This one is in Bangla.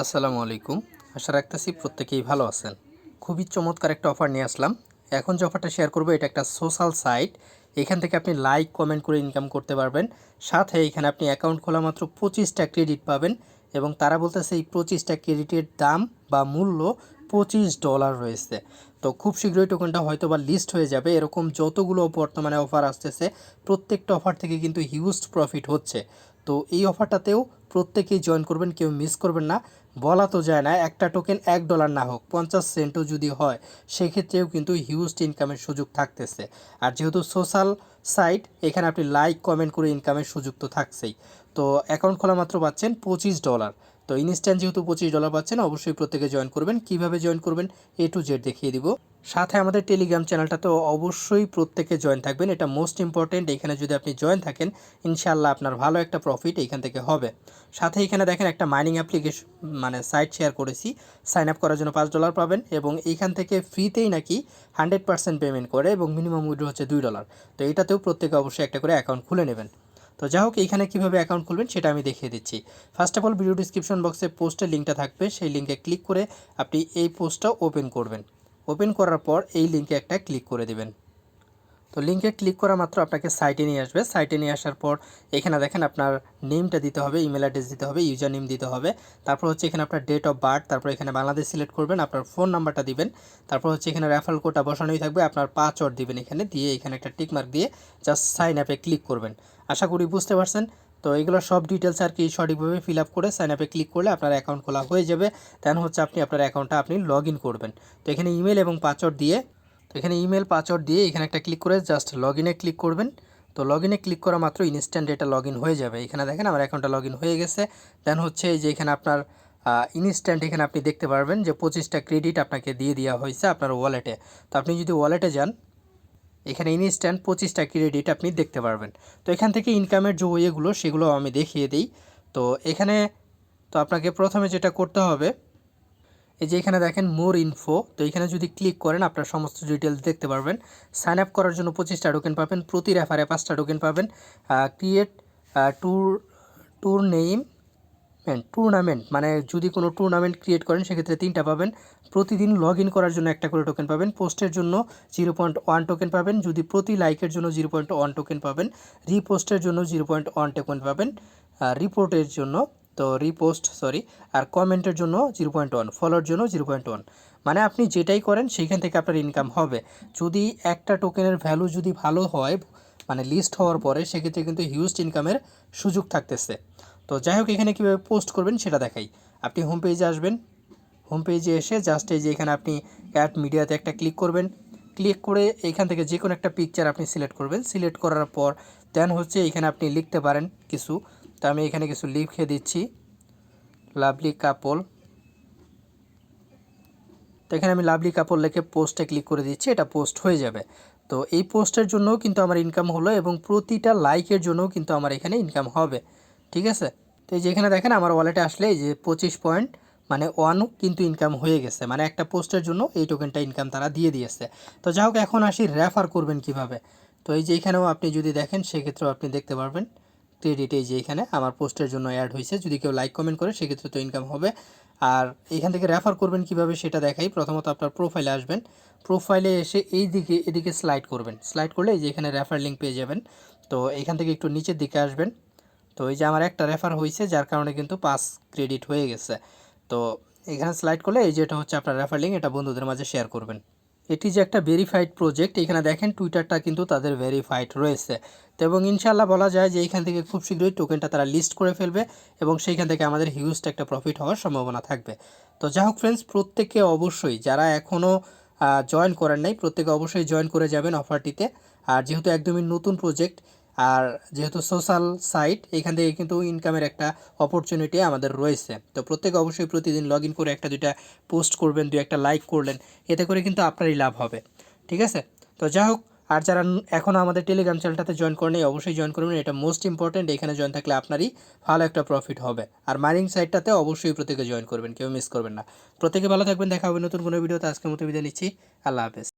আসসালামু আলাইকুম। আশা রাখতেছি প্রত্যেকেই ভালো আছেন। খুবই চমৎকার একটা অফার নিয়ে আসলাম। এখন যে অফারটা শেয়ার করব এটা একটা সোশ্যাল সাইট। এখান থেকে আপনি লাইক কমেন্ট করে ইনকাম করতে পারবেন। সাথে এখানে আপনি অ্যাকাউন্ট খোলা মাত্র 25টা ক্রেডিট পাবেন এবং তারা বলতেছে এই 25টা ক্রেডিটের দাম বা মূল্য $25 রয়েছে। তো খুব শীঘ্রই টোকেনটা হয়তো বা লিস্ট হয়ে যাবে। এরকম যতগুলো বর্তমানে অফার আসতেছে প্রত্যেকটা অফার থেকে কিন্তু হিউজ প্রফিট হচ্ছে। তো এই অফারটাতেও প্রত্যেকেই জয়েন করবেন, কেউ মিস করবেন না। বলা তো যায় না একটা টোকেন $1 না হোক 50 সেন্টও যদি হয় সেক্ষেত্রেও কিন্তু হিউজ ইনকামের সুযোগ থাকতেছে। আর যেহেতু সোশ্যাল সাইট এখানে আপনি লাইক কমেন্ট করে ইনকামের সুযোগ তো থাকছেই। তো অ্যাকাউন্ট খোলা মাত্র পাচ্ছেন $25। তো ইনস্ট্যান্ট যেহেতু $25 পাচ্ছেন অবশ্যই প্রত্যেকে জয়েন করবেন। কিভাবে জয়েন করবেন A to Z দেখিয়ে দিব। সাথে আমাদের টেলিগ্রাম চ্যানেলটা তো অবশ্যই প্রত্যেকে জয়েন থাকবেন, এটা মোস্ট ইম্পর্টেন্ট। এখানে যদি আপনি জয়েন থাকেন ইনশাআল্লাহ আপনার ভালো একটা প্রফিট এইখান থেকে হবে। সাথে এখানে দেখেন একটা মাইনিং অ্যাপ্লিকেশন মানে সাইট শেয়ার করেছি। সাইন আপ করার জন্য $5 পাবেন এবং এইখান থেকে ফ্রিতেই নাকি 100% পেমেন্ট করে এবং মিনিমাম উইথড্র হচ্ছে $2। তো এটাতেও প্রত্যেকে অবশ্যই একটা করে অ্যাকাউন্ট খুলে নেবেন। তো যাই হোক এইখানে কীভাবে অ্যাকাউন্ট খুলবেন সেটা আমি দেখিয়ে দিচ্ছি। First of all video description বক্সে পোস্টের লিঙ্কটা থাকবে, সেই লিঙ্কে ক্লিক করে আপনি এই পোস্টটা ওপেন করবেন। ওপেন করার পর এই লিঙ্কে একটা ক্লিক করে দেবেন। তো লিঙ্কে ক্লিক করা মাত্র আপনাকে সাইটে নিয়ে আসবে। সাইটে নিয়ে আসার পর এখানে দেখেন আপনার নেমটা দিতে হবে, ইমেল অ্যাড্রেস দিতে হবে, ইউজার নেম দিতে হবে। তারপর হচ্ছে এখানে আপনার ডেট অফ বার্থ, তারপর এখানে বাংলাদেশ সিলেক্ট করবেন, আপনার ফোন নাম্বারটা দিবেন। তারপর হচ্ছে এখানে রেফারেল কোডটা বসানোই থাকবে, আপনার পাসওয়ার্ড দিবেন এখানে দিয়ে এখানে একটা টিক মার্ক দিয়ে জাস্ট সাইন আপে ক্লিক করবেন। আশা করি বুঝতে পারছেন। তো এগুলো সব ডিটেলস আর কি সঠিকভাবে ফিল আপ করে সাইন আপে ক্লিক করলে আপনার অ্যাকাউন্ট খোলা হয়ে যাবে। দেন হচ্ছে আপনি আপনার অ্যাকাউন্টটা আপনি লগ ইন করবেন। তো এখানে ইমেল এবং পাসওয়ার্ড দিয়ে এখানে ইমেল পাসওয়ার্ড দিয়ে এখানে একটা ক্লিক করে জাস্ট লগ ইনে ক্লিক করবেন। তো লগ ইনে ক্লিক করা মাত্র ইনস্ট্যান্ট এটা লগ ইন হয়ে যাবে। এখানে দেখেন আমার অ্যাকাউন্টটা লগ ইন হয়ে গেছে। দেন হচ্ছে এই যে এখানে আপনার ইনস্ট্যান্ট এখানে আপনি দেখতে পারবেন যে 25টা ক্রেডিট আপনাকে দিয়ে দেওয়া হয়েছে আপনার ওয়ালেটে। তো আপনি যদি ওয়ালেটে যান এখানে ইনস্ট্যান্ট 25টা ক্রেডিট আপনি দেখতে পারবেন। তো এখান থেকে ইনকামের যে ওয়েগুলো সেগুলো আমি দেখিয়ে দিই। তো এখানে তো আপনাকে প্রথমে যেটা করতে হবে এই যে এখানে দেখেন মোর ইনফো, তো এখানে যদি ক্লিক করেন আপনার সমস্ত ডিটেলস দেখতে পারবেন। সাইন আপ করার জন্য 25টা টোকেন পাবেন, প্রতি রেফারে 5টা টোকেন পাবেন। ক্রিয়েট ট্যুর টুর্নামেন্ট মানে যদি কোনো টুর্নামেন্ট ক্রিয়েট করেন সেক্ষেত্রে 3টা পাবেন। প্রতিদিন লগ ইন করার জন্য একটা করে টোকেন পাবেন। পোস্টের জন্য 0.1 টোকেন পাবেন। যদি প্রতি লাইকের জন্য 0.1 টোকেন পাবেন। রিপোস্টের জন্য 0.1 টোকেন পাবেন। রিপোর্টের জন্য আর কমেন্টের জন্য 0.1, ফলোর জন্য 0.1। মানে আপনি যেটাই করেন সেইখান থেকে আপনার ইনকাম হবে। যদি একটা টোকেনের ভ্যালু যদি ভালো হয় মানে লিস্ট হওয়ার পরে সেক্ষেত্রে কিন্তু হিউজ ইনকামের সুযোগ থাকতেছে। তো যাই হোক এখানে কীভাবে পোস্ট করবেন সেটা দেখাই। আপনি হোম পেজে আসবেন। হোম পেজে এসে জাস্ট এই যে এখানে আপনি অ্যাড মিডিয়াতে একটা ক্লিক করবেন। ক্লিক করে এইখান থেকে যে কোনো একটা পিকচার আপনি সিলেক্ট করবেন। সিলেক্ট করার পর দেন হচ্ছে এখানে আপনি লিখতে পারেন কিছু। তো আমি এখানে কিছু লিখে দিচ্ছি, লাভলি কাপল। তো এখানে আমি লাভলি কাপল লিখে পোস্টে ক্লিক করে দিচ্ছি, এটা পোস্ট হয়ে যাবে। তো এই পোস্টের জন্যও কিন্তু আমার ইনকাম হলো এবং প্রতিটা লাইকের জন্যও কিন্তু আমার এখানে ইনকাম হবে। ঠিক আছে। তো এই যে এখানে দেখেন আমার ওয়ালেটে আসলে এই যে 25 পয়েন্ট মানে 1 কিন্তু ইনকাম হয়ে গেছে। মানে একটা পোস্টের জন্য এই টোকেনটা ইনকাম তারা দিয়ে দিয়েছে। তো যাই হোক এখন আসি রেফার করবেন কিভাবে। তো এই যে এখানেও আপনি যদি দেখেন সেক্ষেত্রেও আপনি দেখতে পারবেন ক্রেডিট এই যে এখানে আমার পোস্টের জন্য অ্যাড হয়েছে। যদি কেউ লাইক কমেন্ট করে সেক্ষেত্রে তো ইনকাম হবে। আর এখান থেকে রেফার করবেন কিভাবে সেটা দেখাই। প্রথমত আপনার প্রোফাইলে আসবেন। প্রোফাইলে এসে এদিকে স্লাইড করবেন। স্লাইড করলে এই যে এখানে রেফার লিঙ্ক পেয়ে যাবেন। তো এখান থেকে একটু নিচের দিকে আসবেন। তো এই যে আমার একটা রেফার হয়েছে যার কারণে কিন্তু 5 ক্রেডিট হয়ে গেছে। তো এখানে স্লাইড করলে এই যে এটা হচ্ছে আপনার রেফার লিঙ্ক, এটা বন্ধুদের মাঝে শেয়ার করবেন। এটি যে একটা ভেরিফাইড প্রজেক্ট, এখানে দেখেন টুইটারটা কিন্তু তাদের ভেরিফাইড রয়েছে। তো এবং ইনশাআল্লাহ বলা যায় যে এইখান থেকে খুব শীঘ্রই টোকেনটা তারা লিস্ট করে ফেলবে এবং সেইখান থেকে আমাদের হিউজ একটা প্রফিট হওয়ার সম্ভাবনা থাকবে। তো যাই হোক ফ্রেন্ডস, প্রত্যেকে অবশ্যই যারা এখনও জয়েন করেন নাই প্রত্যেকে অবশ্যই জয়েন করে যাবেন অফারটিতে। আর যেহেতু একদমই নতুন প্রজেক্ট আর যেহেতু সোশ্যাল সাইট এখান থেকে কিন্তু ইনকামের একটা অপরচুনিটি আমাদের রয়েছে। তো প্রত্যেকে অবশ্যই প্রতিদিন লগ ইন করে একটা দুইটা পোস্ট করবেন, দুই একটা লাইক করলেন, এতে করে কিন্তু আপনারই লাভ হবে। ঠিক আছে। তো যাই হোক, আর যারা এখনও আমাদের টেলিগ্রাম চ্যানেলটাতে জয়েন করেনি অবশ্যই জয়েন করবেন, এটা মোস্ট ইম্পর্ট্যান্ট। এখানে জয়েন থাকলে আপনারই ভালো একটা প্রফিট হবে। আর মাইনিং সাইটটাতে অবশ্যই প্রত্যেকে জয়েন করবেন, কেউ মিস করবেন না। প্রত্যেকে ভালো থাকবেন, দেখা হবে নতুন কোনো ভিডিওতে। আজকের মতো বিদায় নিচ্ছি, আল্লাহ হাফেজ।